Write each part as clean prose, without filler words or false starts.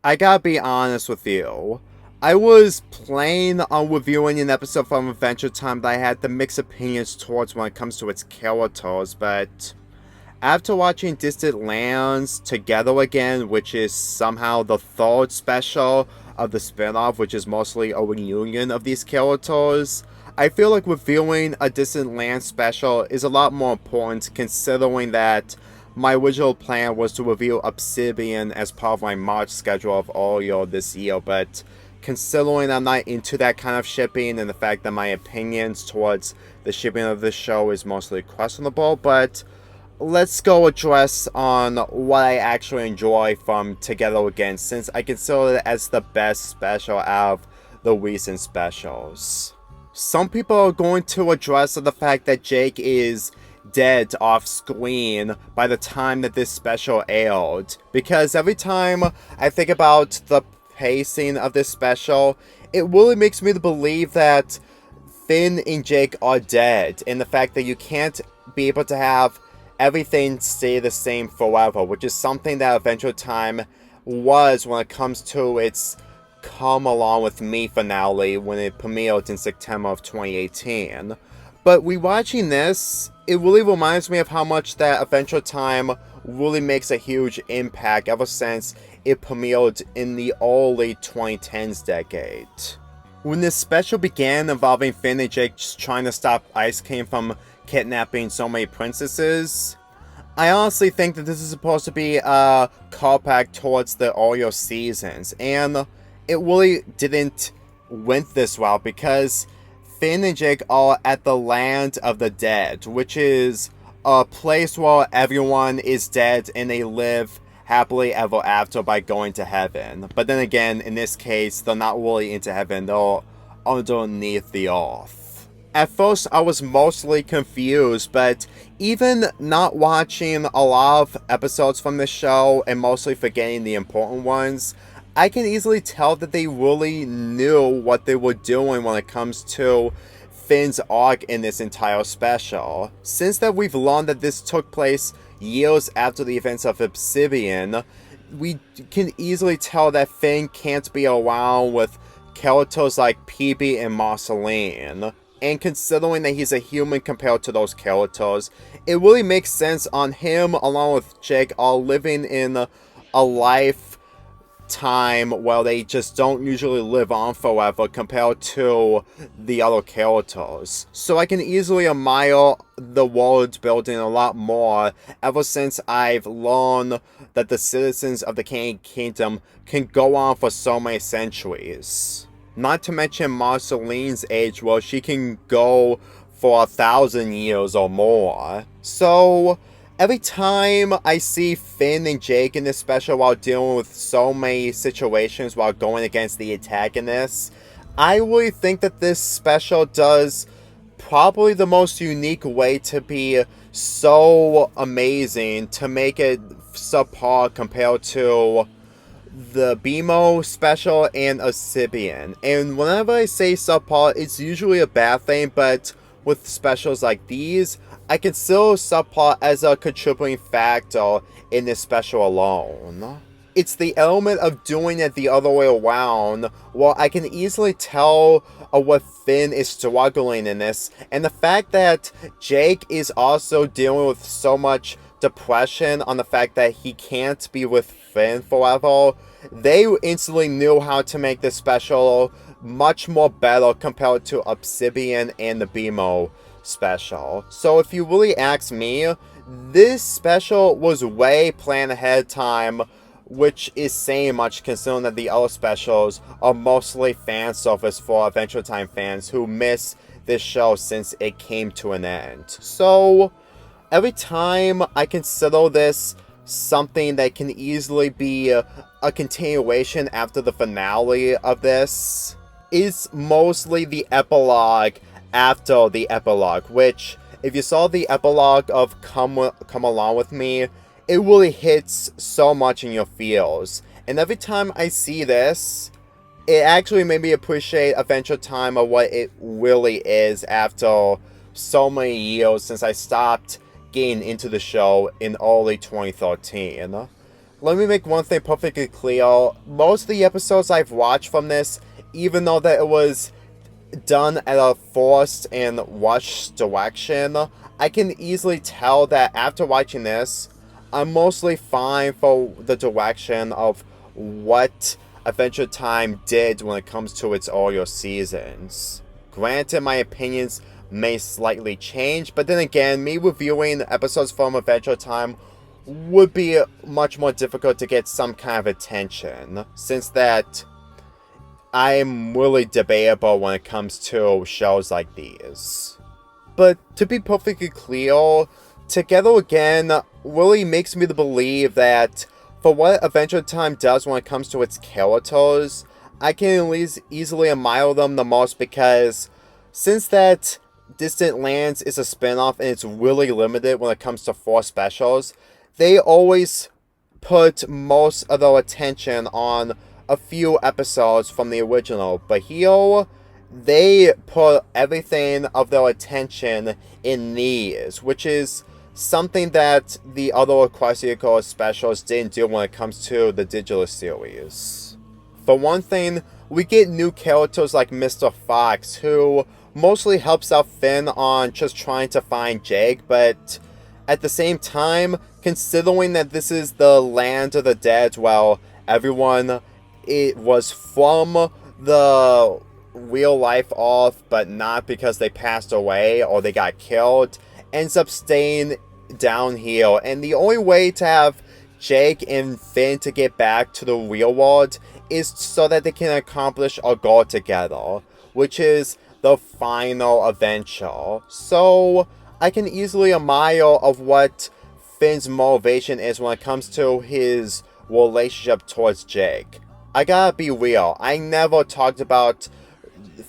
I gotta be honest with you. I was planning on reviewing an episode from Adventure Time that I had the mixed opinions towards when it comes to its characters, but after watching Distant Lands Together Again, which is somehow the third special of the spin-off, which is mostly a reunion of these characters, I feel like reviewing a Distant Lands special is a lot more important considering that my original plan was to review Obsidian as part of my March schedule of earlier this year, but considering I'm not into that kind of shipping and the fact that my opinions towards the shipping of this show is mostly questionable, but let's go address on what I actually enjoy from Together Again, since I consider it as the best special out of the recent specials. Some people are going to address the fact that Jake is dead off screen by the time that this special aired, because every time I think about the pacing of this special, it really makes me believe that Finn and Jake are dead, and the fact that you can't be able to have everything stay the same forever, which is something that Adventure Time was when it comes to its Come Along With Me finale when it premiered in September of 2018. But rewatching this, it really reminds me of how much that Adventure Time really makes a huge impact ever since it premiered in the early 2010s decade. When this special began involving Finn and Jake just trying to stop Ice King from kidnapping so many princesses, I honestly think that this is supposed to be a callback towards the earlier seasons, and it really didn't went this well because Finn and Jake are at the land of the dead, which is a place where everyone is dead and they live happily ever after by going to heaven. But then again, in this case, they're not really into heaven, they're underneath the earth. At first, I was mostly confused, but even not watching a lot of episodes from the show and mostly forgetting the important ones, I can easily tell that they really knew what they were doing when it comes to Finn's arc in this entire special. Since that we've learned that this took place years after the events of Obsidian, we can easily tell that Finn can't be around with characters like PB and Marceline. And considering that he's a human compared to those characters, it really makes sense on him along with Jake all living in a life time where they just don't usually live on forever compared to the other characters. So I can easily admire the world building a lot more ever since I've learned that the citizens of the Candy Kingdom can go on for so many centuries. Not to mention Marceline's age where she can go for 1,000 years or more. So every time I see Finn and Jake in this special while dealing with so many situations while going against the antagonists, I really think that this special does probably the most unique way to be so amazing to make it subpar compared to the BMO special and Obsidian. And whenever I say subpar, it's usually a bad thing, but with specials like these, I consider subplot as a contributing factor in this special alone. It's the element of doing it the other way around, where I can easily tell what Finn is struggling in this, and the fact that Jake is also dealing with so much depression on the fact that he can't be with Finn forever. They instantly knew how to make this special much more better compared to Obsidian and the BMO special. So if you really ask me, this special was way planned ahead of time, which is saying much considering that the other specials are mostly fan service for Adventure Time fans who miss this show since it came to an end. So every time I consider this something that can easily be a continuation after the finale of this, is mostly the epilogue after the epilogue, which, if you saw the epilogue of Come Along With Me, it really hits so much in your feels. And every time I see this, it actually made me appreciate Adventure Time of what it really is after so many years since I stopped getting into the show in early 2013. let me make one thing perfectly clear. Most of the episodes I've watched from this, even though that it was done at a forced and rushed direction, I can easily tell that after watching this, I'm mostly fine for the direction of what Adventure Time did when it comes to its earlier seasons. Granted, my opinions may slightly change, but then again, me reviewing episodes from Adventure Time would be much more difficult to get some kind of attention, since that I'm really debatable when it comes to shows like these. But to be perfectly clear, Together Again really makes me believe that for what Adventure Time does when it comes to its characters, I can at least easily admire them the most, because since that Distant Lands is a spin-off and it's really limited when it comes to 4 specials, they always put most of their attention on a few episodes from the original. But here, they put everything of their attention in these, which is something that the other Quasico specials didn't do when it comes to the digital series. For one thing, we get new characters like Mr. Fox, who mostly helps out Finn on just trying to find Jake, but at the same time, considering that this is the land of the dead, well, everyone it was from the real life Earth, but not because they passed away or they got killed, ends up staying down here. And the only way to have Jake and Finn to get back to the real world is so that they can accomplish a goal together, which is the final adventure. So I can easily admire of what Finn's motivation is when it comes to his relationship towards Jake. I gotta be real, I never talked about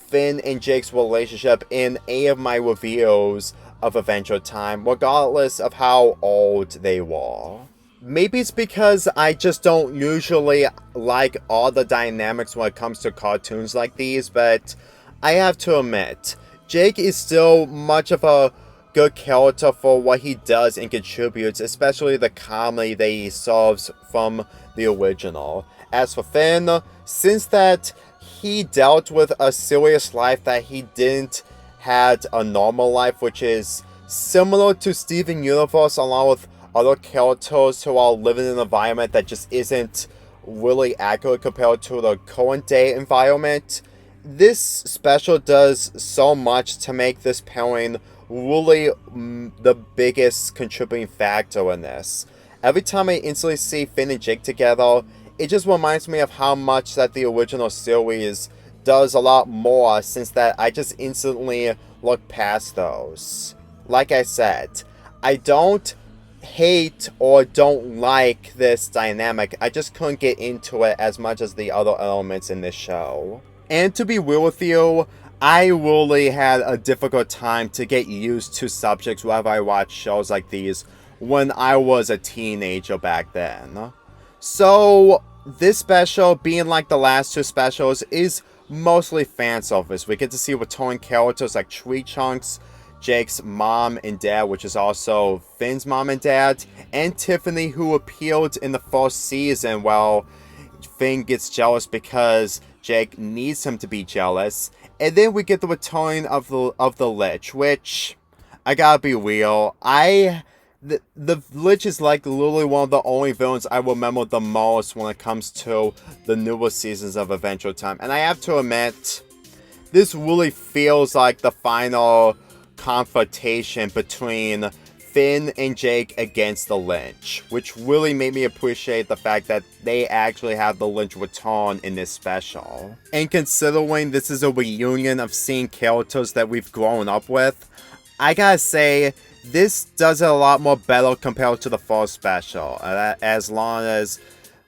Finn and Jake's relationship in any of my reviews of Adventure Time, regardless of how old they were. Maybe it's because I just don't usually like all the dynamics when it comes to cartoons like these, but I have to admit, Jake is still much of a good character for what he does and contributes, especially the comedy that he solves from the original. As for Finn, since that he dealt with a serious life that he didn't had a normal life, which is similar to Steven Universe, along with other characters who are living in an environment that just isn't really accurate compared to the current day environment. This special does so much to make this pairing really the biggest contributing factor in this. Every time I instantly see Finn and Jake together, it just reminds me of how much that the original series does a lot more, since that I just instantly look past those. Like I said, I don't hate or don't like this dynamic, I just couldn't get into it as much as the other elements in this show. And to be real with you, I really had a difficult time to get used to subjects whenever I watched shows like these when I was a teenager back then. So this special, being like the last 2 specials, is mostly fan service. We get to see returning characters like Tree Chunks, Jake's mom and dad, which is also Finn's mom and dad, and Tiffany, who appeared in the first season while Finn gets jealous because Jake needs him to be jealous. And then we get the return of the Lich, which, I gotta be real, the Lich is like literally one of the only villains I remember the most when it comes to the newer seasons of Adventure Time. And I have to admit, this really feels like the final confrontation between Finn and Jake against the Lynch, which really made me appreciate the fact that they actually have the Lynch return in this special. And considering this is a reunion of seeing characters that we've grown up with, I gotta say, this does it a lot more better compared to the first special. As long as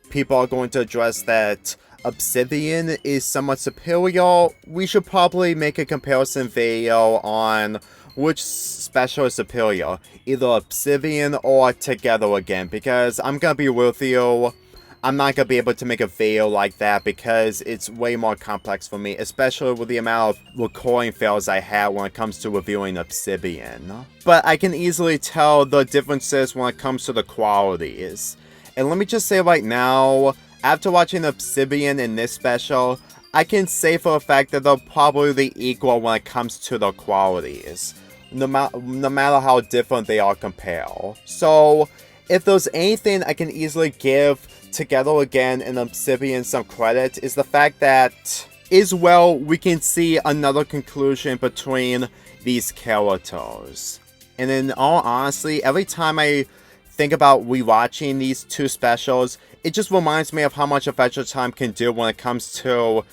people are going to address that Obsidian is somewhat superior, we should probably make a comparison video on which special is superior, either Obsidian or Together Again, because I'm gonna be with you, I'm not gonna be able to make a video like that because it's way more complex for me, especially with the amount of recording fails I have when it comes to reviewing Obsidian. But I can easily tell the differences when it comes to the qualities. And let me just say right now, after watching Obsidian in this special, I can say for a fact that they're probably equal when it comes to their qualities, no matter how different they are compared. So, if there's anything I can easily give Together Again and Obsidian some credit, is the fact that, we can see another conclusion between these characters. And in all honesty, every time I think about rewatching these two specials, it just reminds me of how much Adventure Time can do when it comes to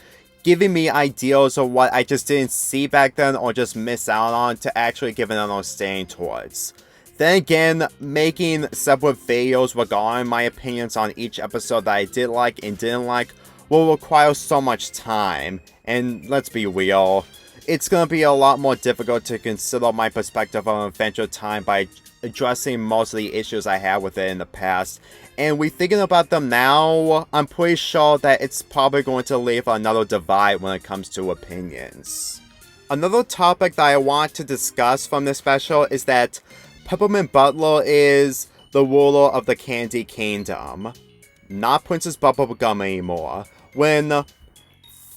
giving me ideas of what I just didn't see back then or just miss out on to actually give an understanding towards. Then again, making separate videos regarding my opinions on each episode that I did like and didn't like will require so much time, and let's be real, it's gonna be a lot more difficult to consider my perspective on Adventure Time by addressing most of the issues I had with it in the past, and rethinking about them now, I'm pretty sure that it's probably going to leave another divide when it comes to opinions. Another topic that I want to discuss from this special is that Peppermint Butler is the ruler of the Candy Kingdom, not Princess Bubblegum anymore. When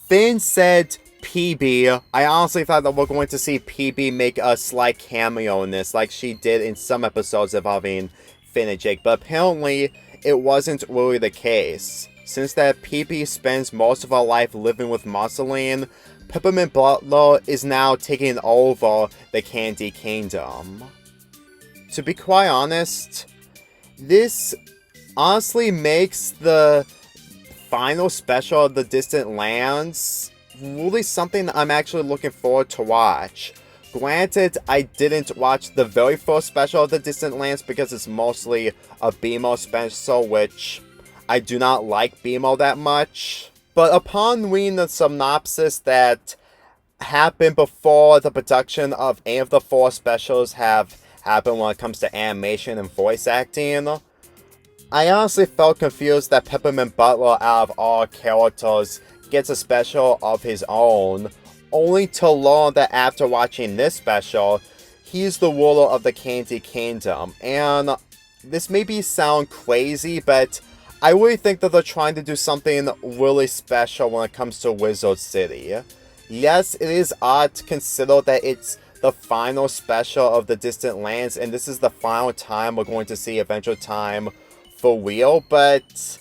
Finn said PB, I honestly thought that we're going to see PB make a slight cameo in this, like she did in some episodes involving Finn and Jake, but apparently it wasn't really the case. Since that PB spends most of her life living with Marceline, Peppermint Butler is now taking over the Candy Kingdom. To be quite honest, this honestly makes the final special of the Distant Lands really something I'm actually looking forward to watch. Granted, I didn't watch the very first special of the Distant Lands because it's mostly a BMO special, which I do not like BMO that much. But upon reading the synopsis that happened before the production of any of the 4 specials have happened when it comes to animation and voice acting, I honestly felt confused that Peppermint Butler, out of all characters, gets a special of his own, only to learn that after watching this special, he's the ruler of the Candy Kingdom. And this maybe sound crazy, but I really think that they're trying to do something really special when it comes to Wizard City. Yes, it is odd to consider that it's the final special of the Distant Lands, and this is the final time we're going to see Adventure Time for real, but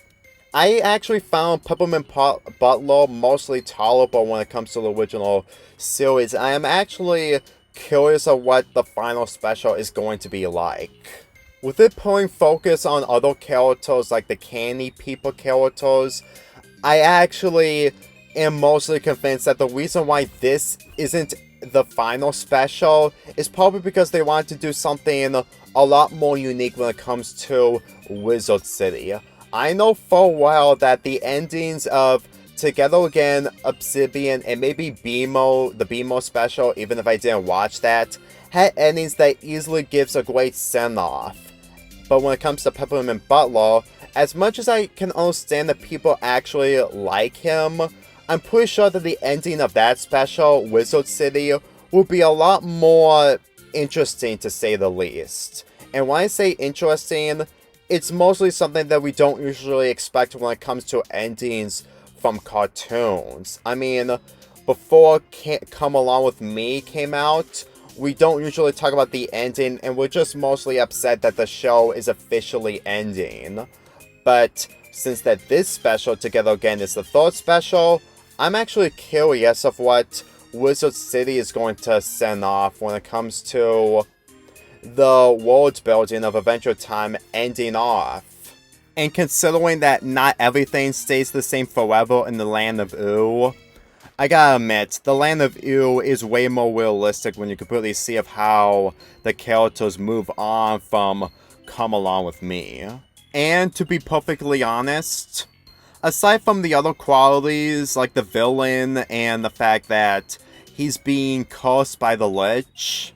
I actually found Peppermint Butler mostly tolerable when it comes to the original series. I am actually curious of what the final special is going to be like. With it putting focus on other characters like the Candy People characters, I actually am mostly convinced that the reason why this isn't the final special is probably because they wanted to do something a lot more unique when it comes to Wizard City. I know full well that the endings of Together Again, Obsidian, and maybe BMO, the BMO special, even if I didn't watch that, had endings that easily gives a great send-off. But when it comes to Peppermint Butler, as much as I can understand that people actually like him, I'm pretty sure that the ending of that special, Wizard City, will be a lot more interesting to say the least. And when I say interesting, it's mostly something that we don't usually expect when it comes to endings from cartoons. I mean, before Come Along With Me came out, we don't usually talk about the ending, and we're just mostly upset that the show is officially ending. But since that this special, Together Again, is the 3rd special, I'm actually curious of what Wizard City is going to send off when it comes to the world building of Adventure Time ending off. And considering that not everything stays the same forever in the Land of Ooo, I gotta admit, the Land of Ooo is way more realistic when you completely see of how the characters move on from Come Along With Me. And to be perfectly honest, aside from the other qualities, like the villain and the fact that he's being cursed by the Lich,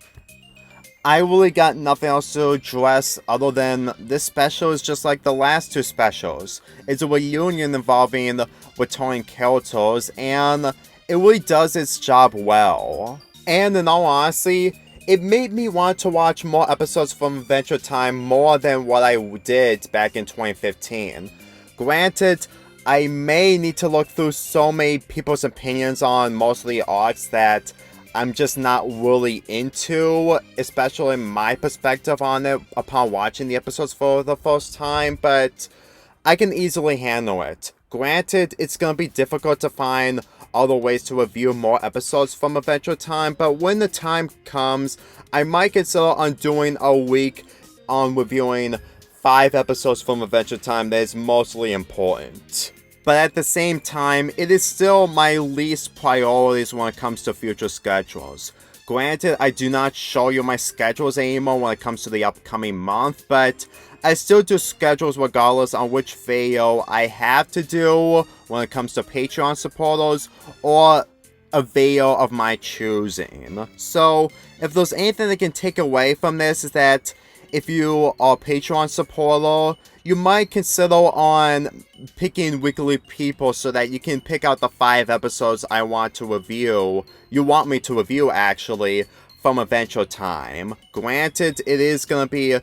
I really got nothing else to address other than this special is just like the last 2 specials. It's a reunion involving returning characters, and it really does its job well. And in all honesty, it made me want to watch more episodes from Adventure Time more than what I did back in 2015. Granted, I may need to look through so many people's opinions on mostly arcs that I'm just not really into, especially my perspective on it upon watching the episodes for the first time, but I can easily handle it. Granted, it's going to be difficult to find other ways to review more episodes from Adventure Time, but when the time comes, I might consider on doing a week on reviewing 5 episodes from Adventure Time that is mostly important. But at the same time, it is still my least priorities when it comes to future schedules. Granted, I do not show you my schedules anymore when it comes to the upcoming month, but I still do schedules regardless on which video I have to do when it comes to Patreon supporters or a video of my choosing. So, if there's anything that can take away from this is that if you are a Patreon supporter, you might consider on picking weekly people so that you can pick out the 5 episodes I want to review. You want me to review, actually, from Adventure Time. Granted, it is going to be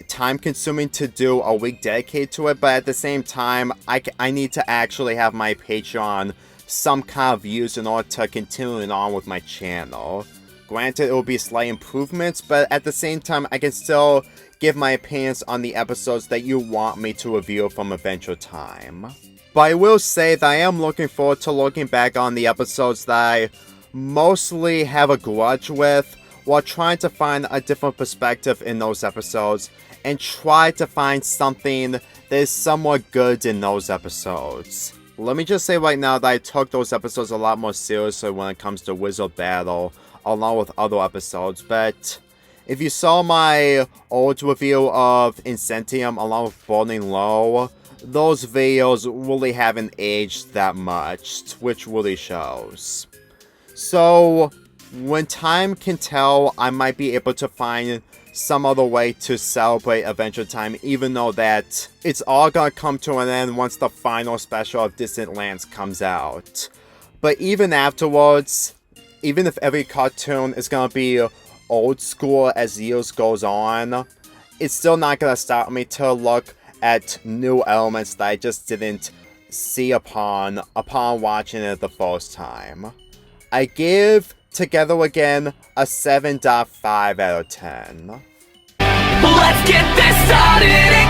time-consuming to do a week dedicated to it, but at the same time, I need to actually have my Patreon some kind of views in order to continue on with my channel. Granted, it will be slight improvements, but at the same time, I can still give my opinions on the episodes that you want me to review from Adventure Time. But I will say that I am looking forward to looking back on the episodes that I mostly have a grudge with, while trying to find a different perspective in those episodes, and try to find something that is somewhat good in those episodes. Let me just say right now that I took those episodes a lot more seriously when it comes to Wizard Battle, along with other episodes, but if you saw my old review of Incentium along with Burning Low, those videos really haven't aged that much, which really shows. So, when time can tell, I might be able to find some other way to celebrate Adventure Time, even though that it's all gonna come to an end once the final special of Distant Lands comes out. But even afterwards, even if every cartoon is gonna be old school as years goes on, it's still not gonna stop me to look at new elements that I just didn't see upon watching it the first time. I give Together Again a 7.5 out of 10. Let's get this started.